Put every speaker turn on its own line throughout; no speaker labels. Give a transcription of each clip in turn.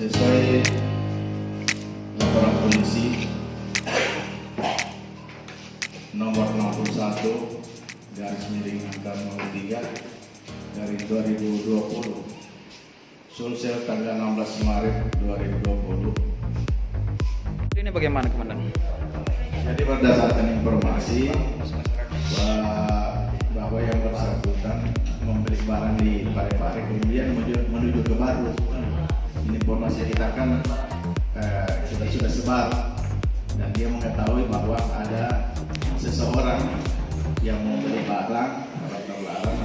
Sesuai laporan polisi nomor 61 garis miring angka 03 dari 2020 Sulsel tanggal 16 Maret 2020.
Ini bagaimana Komandan?
Jadi berdasarkan informasi bahwa yang bersangkutan membeli barang di Parepare kemudian menuju ke Baru. Ini informasi kita kan sudah sebar dan dia mengetahui bahwa ada seseorang yang membeli barang atau barang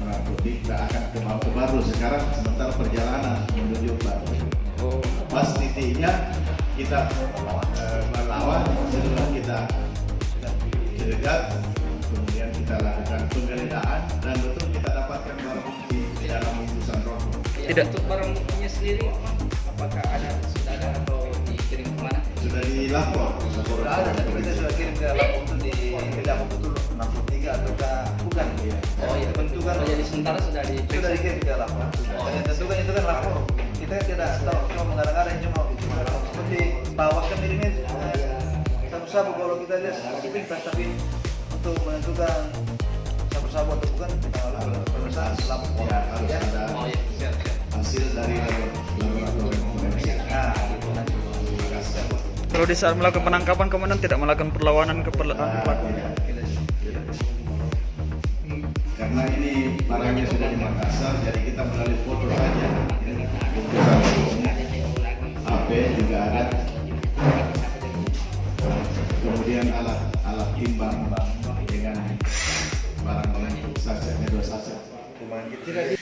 narkotik akan ke Baru sekarang sementara perjalanan menuju Baru. Pas titiknya kita melawan, setelah kita cegat, kemudian kita lakukan penggeledahan dan betul kita dapatkan barang bukti di dalam bungkusan rokok.
Tidak.
Untuk barang buktinya sendiri, apakah sudah ada atau dikirim kemana?
Sudah dilapor.
Sudah ada, tapi kita sudah kirim ke lapor untuk tidak betul 63 ataukah bukan?
Iya.
Oh iya, bentukan jadi sementara sudah
Sudah dikirim ke lapor. Yang tentukan itu kan lapor. Kita tidak tahu, cuma mengadang-adang cuma seperti bawah kan ini sabu-sabu kalau kita lihat sepintas, tapi untuk menentukan sabu-sabu atau bukan pemeriksaan lapor.
Ya, harus ada
Oh iya, siap.
hasil dari laboratorium forensik.
Nah, gitu.
Terima kasih.
Kalau di saat melakukan penangkapan Komandan tidak melakukan perlawanan ke pelaku?
Tidak. Karena ini barangnya sudah di Makassar, jadi kita melalui foto saja. Ini bungkusan HP juga ada. Kemudian alat timbang dengan barang lain sasetnya 2 saset.
Tidak